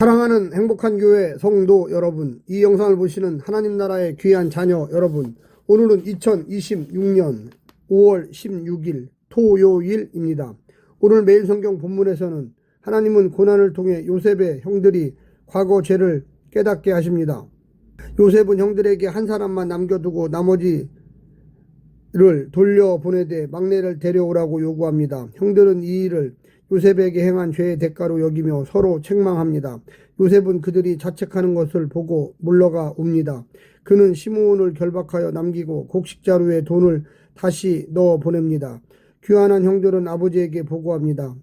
사랑하는 행복한 교회 성도 여러분, 이 영상을 보시는 하나님 나라의 귀한 자녀 여러분, 오늘은 2026년 5월 16일 토요일입니다. 오늘 매일 성경 본문에서는 하나님은 고난을 통해 요셉의 형들이 과거 죄를 깨닫게 하십니다. 요셉은 형들에게 한 사람만 남겨두고 나머지를 돌려보내되 막내를 데려오라고 요구합니다. 형들은 이 일을 요셉에게 행한 죄의 대가로 여기며 서로 책망합니다. 요셉은 그들이 자책하는 것을 보고 물러가 옵니다. 그는 시므온을 결박하여 남기고 곡식자루에 돈을 다시 넣어 보냅니다. 귀환한 형들은 아버지에게 보고합니다.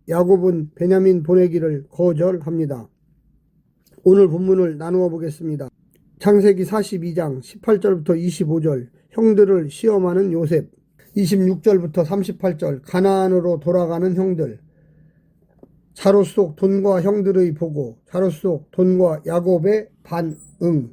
야곱은 베냐민 보내기를 거절합니다. 오늘 본문을 나누어 보겠습니다. 창세기 42장 18절부터 25절, 형들을 시험하는 요셉. 26절부터 38절, 가나안으로 돌아가는 형들. 자루 속 돈과 형들의 보고, 자루 속 돈과 야곱의 반응.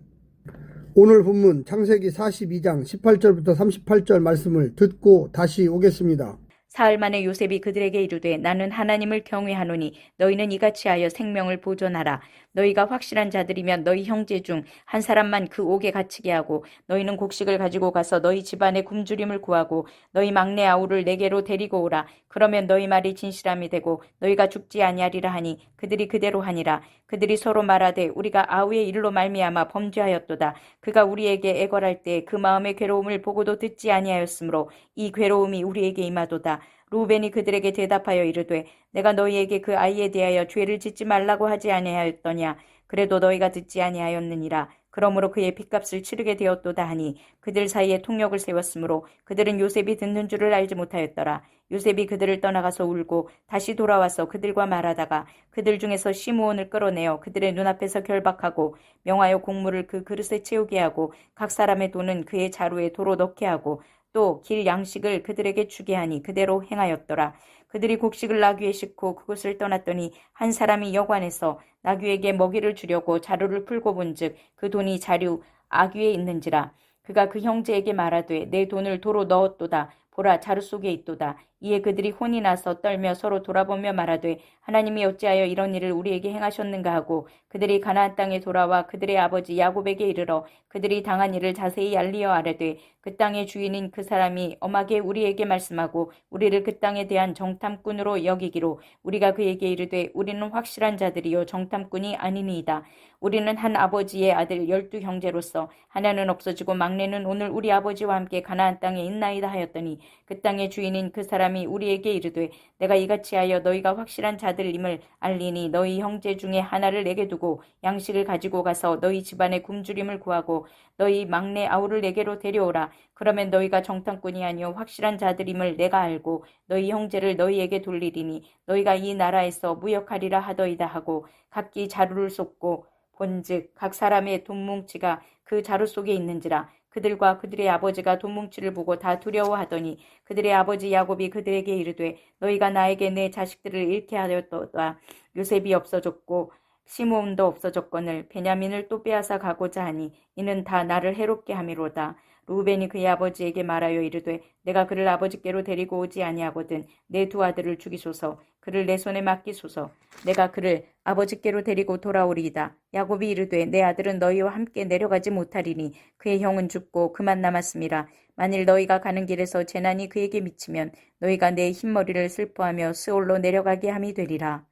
오늘 본문 창세기 42장 18절부터 38절 말씀을 듣고 다시 오겠습니다. 사흘 만에 요셉이 그들에게 이르되 나는 하나님을 경외하노니 너희는 이같이 하여 생명을 보존하라. 너희가 확실한 자들이면 너희 형제 중 한 사람만 그 옥에 갇히게 하고 너희는 곡식을 가지고 가서 너희 집안의 굶주림을 구하고 너희 막내 아우를 내게로 데리고 오라. 그러면 너희 말이 진실함이 되고 너희가 죽지 아니하리라 하니 그들이 그대로 하니라. 그들이 서로 말하되 우리가 아우의 일로 말미암아 범죄하였도다. 그가 우리에게 애걸할 때 그 마음의 괴로움을 보고도 듣지 아니하였으므로 이 괴로움이 우리에게 임하도다. 루벤이 그들에게 대답하여 이르되 내가 너희에게 그 아이에 대하여 죄를 짓지 말라고 하지 아니하였더냐. 그래도 너희가 듣지 아니하였느니라. 그러므로 그의 핏값을 치르게 되었도다 하니 그들 사이에 통역을 세웠으므로 그들은 요셉이 듣는 줄을 알지 못하였더라. 요셉이 그들을 떠나가서 울고 다시 돌아와서 그들과 말하다가 그들 중에서 시므온을 끌어내어 그들의 눈앞에서 결박하고 명하여 곡물을 그 그릇에 채우게 하고 각 사람의 돈은 그의 자루에 도로 넣게 하고 또 길 양식을 그들에게 주게 하니 그대로 행하였더라. 그들이 곡식을 나귀에 싣고 그곳을 떠났더니 한 사람이 여관에서 나귀에게 먹이를 주려고 자루를 풀고 본즉 그 돈이 자루 아귀에 있는지라. 그가 그 형제에게 말하되 내 돈을 도로 넣었도다. 보라, 자루 속에 있도다. 이에 그들이 혼이 나서 떨며 서로 돌아보며 말하되 하나님이 어찌하여 이런 일을 우리에게 행하셨는가 하고 그들이 가나안 땅에 돌아와 그들의 아버지 야곱에게 이르러 그들이 당한 일을 자세히 알리어 아뢰되 그 땅의 주인인 그 사람이 엄하게 우리에게 말씀하고 우리를 그 땅에 대한 정탐꾼으로 여기기로 우리가 그에게 이르되 우리는 확실한 자들이요 정탐꾼이 아니니이다. 우리는 한 아버지의 아들 12형제로서 하나는 없어지고 막내는 오늘 우리 아버지와 함께 가나안 땅에 있나이다 하였더니 그 땅의 주인인 그 사람이 우리에게 이르되 내가 이같이 하여 너희가 확실한 자들임을 알리니 너희 형제 중에 하나를 내게 두고 양식을 가지고 가서 너희 집안의 굶주림을 구하고 너희 막내 아우를 내게로 데려오라. 그러면 너희가 정탐꾼이 아니요 확실한 자들임을 내가 알고 너희 형제를 너희에게 돌리리니 너희가 이 나라에서 무역하리라 하더이다 하고 각기 자루를 쏟고 본즉 각 사람의 돈뭉치가 그 자루 속에 있는지라. 그들과 그들의 아버지가 돈뭉치를 보고 다 두려워하더니 그들의 아버지 야곱이 그들에게 이르되 너희가 나에게 내 자식들을 잃게 하였도다. 요셉이 없어졌고 시므온도 없어졌거늘 베냐민을 또 빼앗아 가고자 하니 이는 다 나를 해롭게 함이로다. 루벤이 그의 아버지에게 말하여 이르되 내가 그를 아버지께로 데리고 오지 아니하거든 내 두 아들을 죽이소서. 그를 내 손에 맡기소서. 내가 그를 아버지께로 데리고 돌아오리이다. 야곱이 이르되 내 아들은 너희와 함께 내려가지 못하리니 그의 형은 죽고 그만 남았음이라. 만일 너희가 가는 길에서 재난이 그에게 미치면 너희가 내 흰머리를 슬퍼하며 스올로 내려가게 함이 되리라.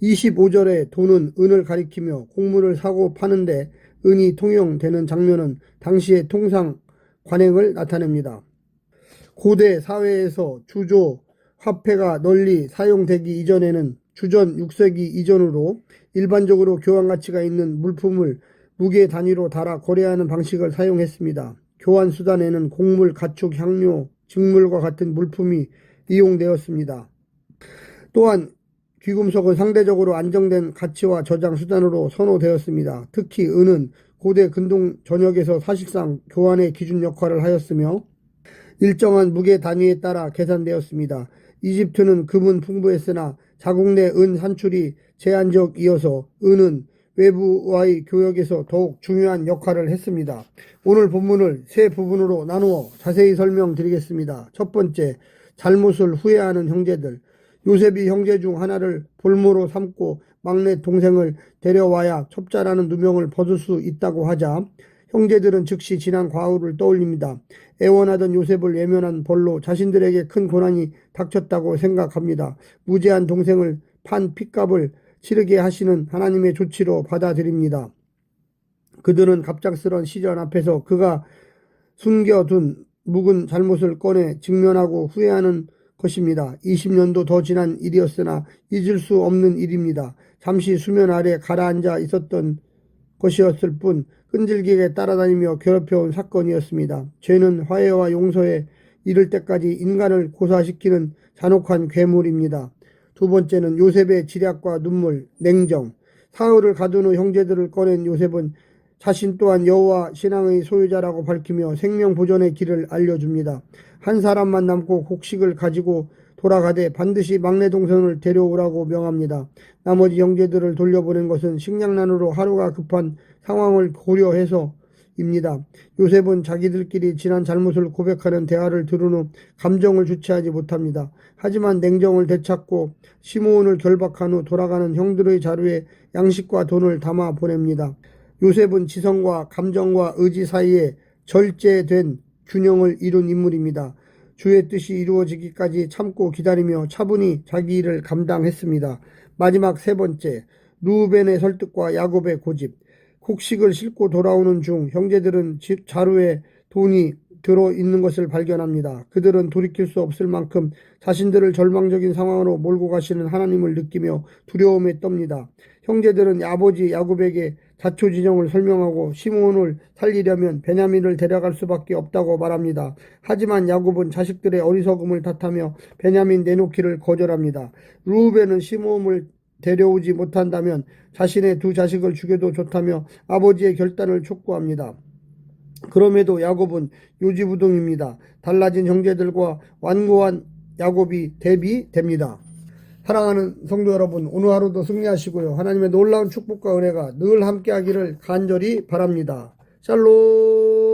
25절에 돈은 은을 가리키며 곡물을 사고 파는데 은이 통용되는 장면은 당시의 통상 관행을 나타냅니다. 고대 사회에서 주조 화폐가 널리 사용되기 이전에는 주전 6세기 이전으로 일반적으로 교환 가치가 있는 물품을 무게 단위로 달아 거래하는 방식을 사용했습니다. 교환 수단에는 곡물, 가축, 향료, 직물과 같은 물품이 이용되었습니다. 또한 귀금속은 상대적으로 안정된 가치와 저장 수단으로 선호되었습니다. 특히 은은 고대 근동 전역에서 사실상 교환의 기준 역할을 하였으며 일정한 무게 단위에 따라 계산되었습니다. 이집트는 금은 풍부했으나 자국 내 은 산출이 제한적이어서 은은 외부와의 교역에서 더욱 중요한 역할을 했습니다. 오늘 본문을 세 부분으로 나누어 자세히 설명드리겠습니다. 첫 번째, 잘못을 후회하는 형제들. 요셉이 형제 중 하나를 볼모로 삼고 막내 동생을 데려와야 첩자라는 누명을 벗을 수 있다고 하자 형제들은 즉시 지난 과거를 떠올립니다. 애원하던 요셉을 외면한 벌로 자신들에게 큰 고난이 닥쳤다고 생각합니다. 무죄한 동생을 판 핏값을 치르게 하시는 하나님의 조치로 받아들입니다. 그들은 갑작스런 시련 앞에서 그가 숨겨둔 묵은 잘못을 꺼내 직면하고 후회하는 것입니다. 20년도 더 지난 일이었으나 잊을 수 없는 일입니다. 잠시 수면 아래 가라앉아 있었던 것이었을 뿐 끈질기게 따라다니며 괴롭혀온 사건이었습니다. 죄는 화해와 용서에 이를 때까지 인간을 고사시키는 잔혹한 괴물입니다. 두 번째는 요셉의 지략과 눈물, 냉정. 사흘을 가둔 후 형제들을 꺼낸 요셉은 자신 또한 여호와 신앙의 소유자라고 밝히며 생명 보존의 길을 알려줍니다. 한 사람만 남고 곡식을 가지고 돌아가되 반드시 막내 동생을 데려오라고 명합니다. 나머지 형제들을 돌려보낸 것은 식량난으로 하루가 급한 상황을 고려해서입니다. 요셉은 자기들끼리 지난 잘못을 고백하는 대화를 들은 후 감정을 주체하지 못합니다. 하지만 냉정을 되찾고 시므온을 결박한 후 돌아가는 형들의 자루에 양식과 돈을 담아 보냅니다. 요셉은 지성과 감정과 의지 사이에 절제된 균형을 이룬 인물입니다. 주의 뜻이 이루어지기까지 참고 기다리며 차분히 자기 일을 감당했습니다. 마지막 세 번째, 루벤의 설득과 야곱의 고집. 곡식을 싣고 돌아오는 중 형제들은 자루에 돈이 들어있는 것을 발견합니다. 그들은 돌이킬 수 없을 만큼 자신들을 절망적인 상황으로 몰고 가시는 하나님을 느끼며 두려움에 떱니다. 형제들은 아버지 야곱에게 자초지종을 설명하고 시므온을 살리려면 베냐민을 데려갈 수밖에 없다고 말합니다. 하지만 야곱은 자식들의 어리석음을 탓하며 베냐민 내놓기를 거절합니다. 루벤은 시므온을 데려오지 못한다면 자신의 두 자식을 죽여도 좋다며 아버지의 결단을 촉구합니다. 그럼에도 야곱은 요지부동입니다. 달라진 형제들과 완고한 야곱이 대비됩니다. 사랑하는 성도 여러분, 오늘 하루도 승리하시고요. 하나님의 놀라운 축복과 은혜가 늘 함께하기를 간절히 바랍니다. 샬롬.